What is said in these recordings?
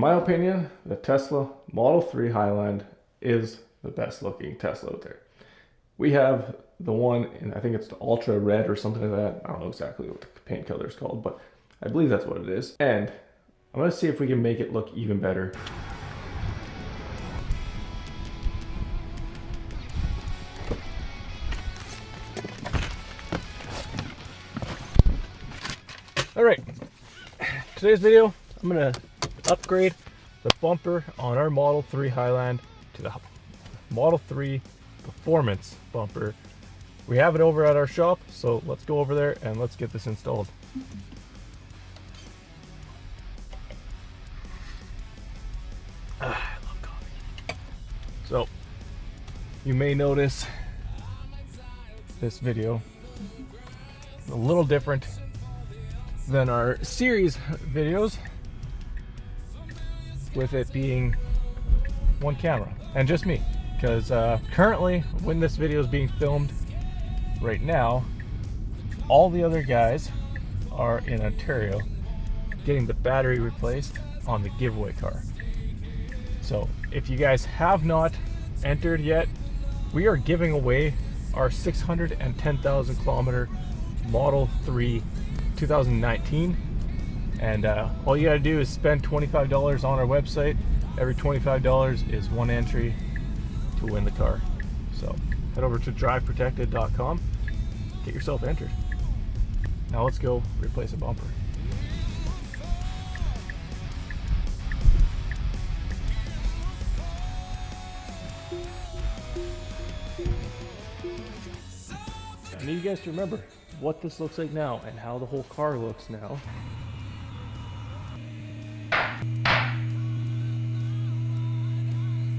my opinion, the Tesla Model 3 Highland is the best looking Tesla out there. We have the one in, I think it's the Ultra Red or something like that. I don't know exactly what the paint color is called, but I believe that's what it is. And I'm gonna see if we can make it look even better. All right, today's video, I'm gonna upgrade the bumper on our Model 3 Highland to the Model 3 Performance bumper. We have it over at our shop, so let's go over there and let's get this installed. I love coffee. So, you may notice this video a little different than our series videos, with it being one camera and just me, because currently when this video is being filmed right now, all the other guys are in Ontario getting the battery replaced on the giveaway car. So if you guys have not entered yet, we are giving away our 610,000 kilometer Model 3 2019, and all you gotta do is spend $25 on our website. Every $25 is one entry to win the car. So head over to driveprotected.com, get yourself entered. Now let's go replace a bumper. I need you guys to remember what this looks like now and how the whole car looks now.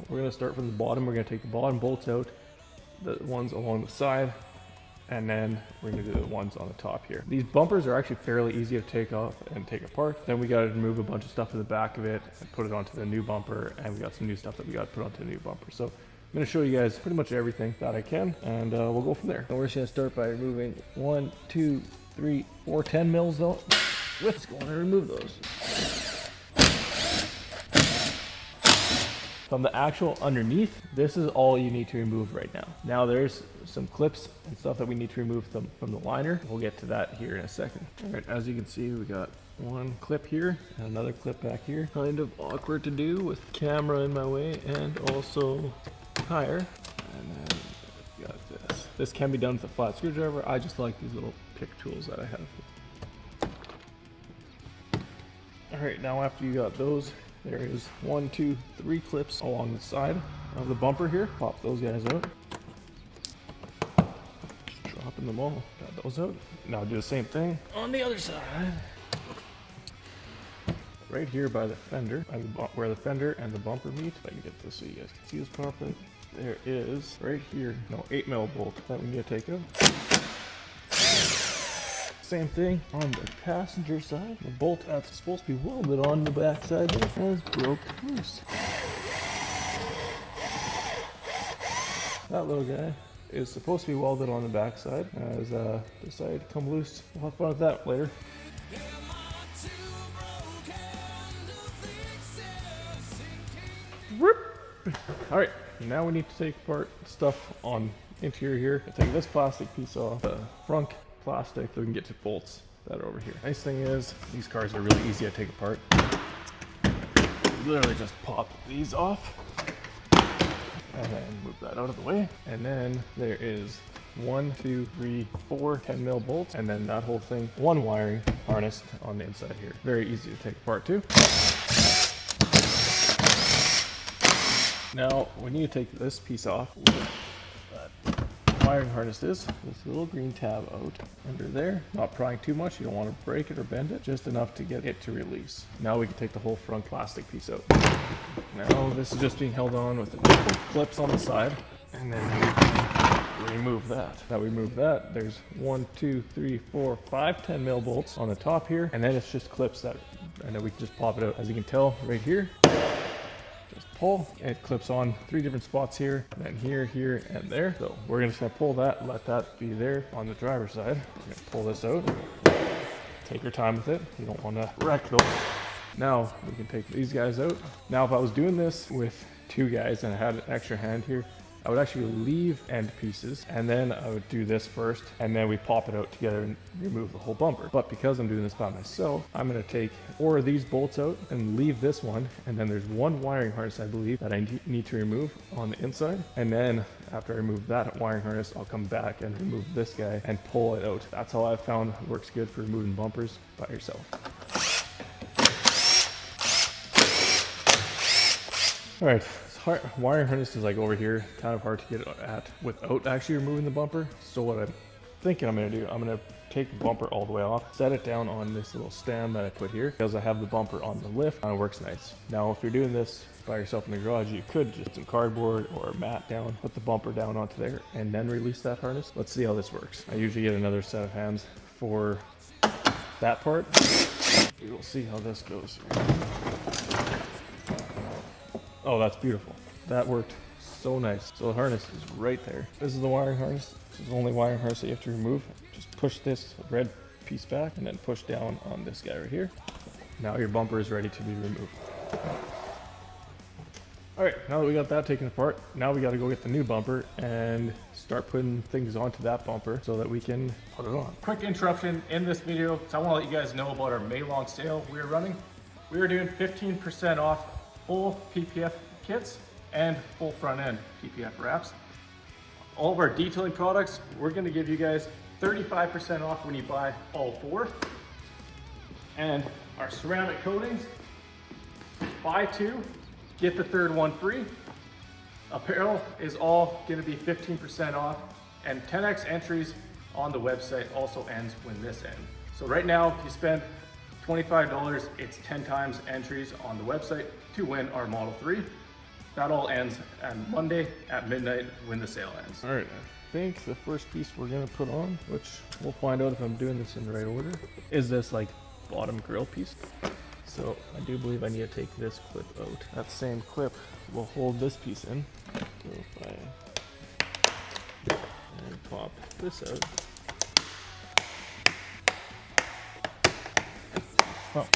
We're going to start from the bottom. We're going to take the bottom bolts out, the ones along the side, and then we're going to do the ones on the top here. These bumpers are actually fairly easy to take off and take apart. Then we got to remove a bunch of stuff in the back of it and put it onto the new bumper, and we got some new stuff that we got to put onto the new bumper. So I'm going to show you guys pretty much everything that I can, and we'll go from there. And we're just going to start by removing 1, 2, 3, 4 10 mils though. Let's go and remove those. From the actual underneath, this is all you need to remove right now. Now there's some clips and stuff that we need to remove from the liner. We'll get to that here in a second. All right, as you can see, we got one clip here and another clip back here. Kind of awkward to do with camera in my way and also tire. And then we got this. This can be done with a flat screwdriver. I just like these little pick tools that I have. All right, now after you got those, there is 1, 2, 3 clips along the side of the bumper here. Pop those guys out. Just dropping them all. Got those out. Now do the same thing on the other side. Right here by the fender, where the fender and the bumper meet. If I can get this so you guys can see this properly. There is right here, 8 mil bolt that we need to take out. Same thing on the passenger side. The bolt that's supposed to be welded on the back side there has broke loose. That little guy is supposed to be welded on the back side. Has decided to come loose. We'll have fun with that later. All right, now we need to take apart stuff on interior here. I'll take this plastic piece off the front plastic so we can get to bolts that are over here. Nice thing is these cars are really easy to take apart. You literally just pop these off and then move that out of the way. And then there is 1, 2, 3, 4 10 mil bolts, and then that whole thing, one wiring harness on the inside here. Very easy to take apart too. Now we need to take this piece off. That wiring harness is this little green tab out under there. Not prying too much, you don't want to break it or bend it, just enough to get it to release. Now we can take the whole front plastic piece out. Now this is just being held on with the clips on the side, and then we can remove that. Now we remove that, there's 1, 2, 3, 4, 5 10 mil bolts on the top here, and then it's just clips that, and then we can just pop it out. As you can tell right here, just pull, it clips on 3 different spots here, and then here, here, and there. So we're just gonna pull that, let that be there on the driver's side. We're gonna pull this out. Take your time with it. You don't want to wreck those Now we can take these guys out. Now if I was doing this with 2 guys and I had an extra hand here, I would actually leave end pieces and then I would do this first and then we pop it out together and remove the whole bumper. But because I'm doing this by myself, I'm going to take 4 of these bolts out and leave this one, and then there's 1 wiring harness I believe that I need to remove on the inside, and then after I remove that wiring harness I'll come back and remove this guy and pull it out. That's how I've found works good for removing bumpers by yourself. Alright, wiring harness is like over here, kind of hard to get at without actually removing the bumper. So what I'm thinking I'm going to do, I'm going to take the bumper all the way off, set it down on this little stand that I put here, because I have the bumper on the lift and it works nice. Now if you're doing this by yourself in the garage, you could just put some cardboard or a mat down, put the bumper down onto there, and then release that harness. Let's see how this works. I usually get another set of hands for that part. We'll see how this goes here. Oh, that's beautiful. That worked so nice. So the harness is right there. This is the wiring harness. This is the only wiring harness that you have to remove. Just push this red piece back and then push down on this guy right here. Now your bumper is ready to be removed. All right, now that we got that taken apart, now we got to go get the new bumper and start putting things onto that bumper so that we can put it on. Quick interruption in this video, so I want to let you guys know about our May long sale we're running. We are doing 15% off full PPF kits and full front end PPF wraps. All of our detailing products, we're going to give you guys 35% off when you buy all 4. And our ceramic coatings, buy 2, get the 3rd one free. Apparel is all going to be 15% off, and 10x entries on the website also ends when this ends. So right now, if you spend $25, it's 10 times entries on the website to win our Model 3. That all ends on Monday at midnight when the sale ends. All right, I think the first piece we're gonna put on, which we'll find out if I'm doing this in the right order, is this like bottom grill piece. So I do believe I need to take this clip out. That same clip will hold this piece in. So if I pop this out. Oh.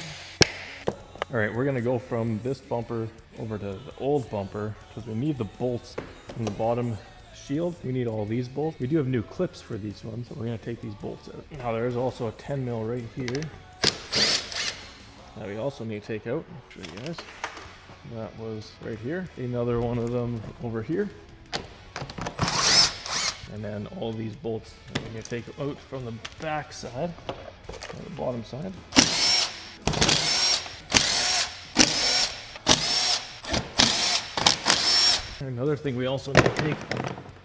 All right, we're gonna go from this bumper over to the old bumper because we need the bolts from the bottom shield. We need all these bolts. We do have new clips for these ones, so we're gonna take these bolts out. Now there's also a 10 mil right here that we also need to take out. I'll show you guys. That was right here. Another one of them over here. And then all these bolts we're gonna take out from the back side, or the bottom side. Another thing we also need to take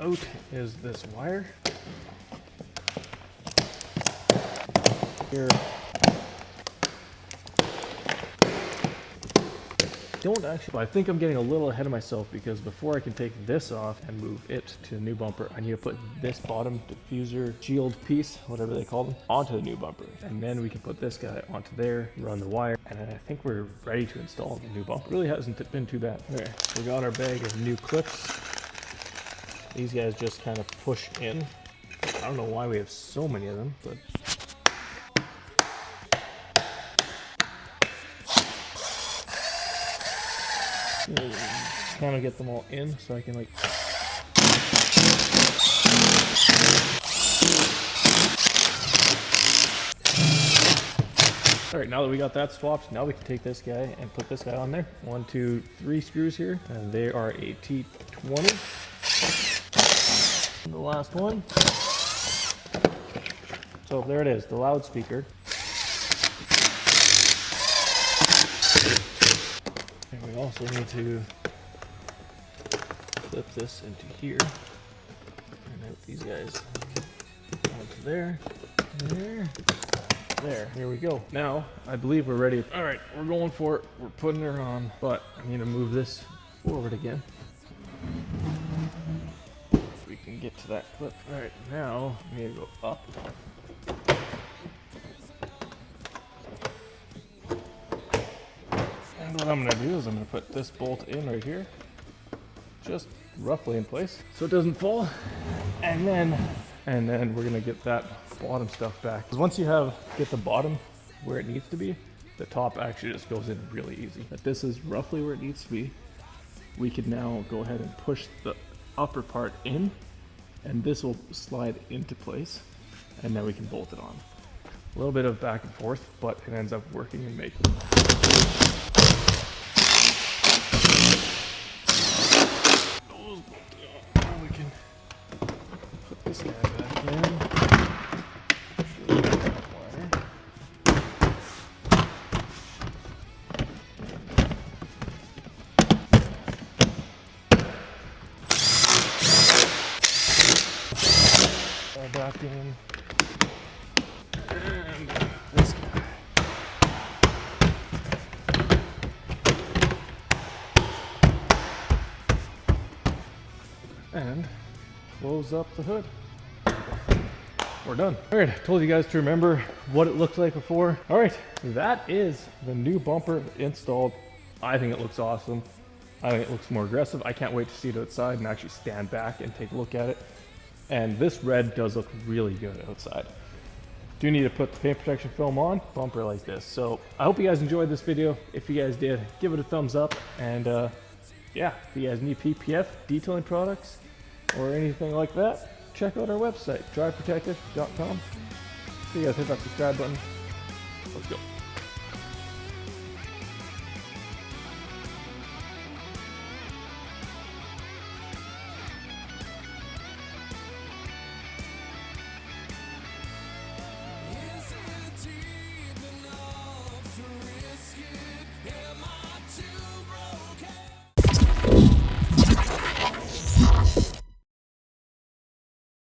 out is this wire. Here. Don't actually, I think I'm getting a little ahead of myself because before I can take this off and move it to the new bumper, I need to put this bottom diffuser shield piece, whatever they call them, onto the new bumper. And then we can put this guy onto there, run the wire, and then I think we're ready to install the new bumper. It really hasn't been too bad. Okay, we got our bag of new clips. These guys just kind of push in. I don't know why we have so many of them, but kind of get them all in so I can like all right, now that we got that swapped, now we can take this guy and put this guy on there. 1, 2, 3 screws here, and they are a T20. And the last one. So there it is, the loudspeaker. And we also need to flip this into here. And out these guys onto there, there, here we go. Now, I believe we're ready. All right, we're going for it. We're putting her on, but I need to move this forward again. We can get to that clip. All right, now we need to go up. And what I'm gonna do is I'm gonna put this bolt in right here, just roughly in place, so it doesn't fall. And then we're gonna get that bottom stuff back. Because once you get the bottom where it needs to be, the top actually just goes in really easy. But this is roughly where it needs to be. We can now go ahead and push the upper part in, and this will slide into place, and then we can bolt it on. A little bit of back and forth, but it ends up working and making it. Those bolted on. Now we can put this guy back in. Back in, and this guy. And close up the hood. We're done. All right, I told you guys to remember what it looked like before. All right, that is the new bumper installed. I think it looks awesome. I think it looks more aggressive. I can't wait to see it outside and actually stand back and take a look at it. And this red does look really good outside. Do need to put the paint protection film on, bumper like this. So I hope you guys enjoyed this video. If you guys did, give it a thumbs up. And yeah, if you guys need PPF detailing products or anything like that, check out our website, driveprotected.com. So you guys hit that subscribe button. Let's go.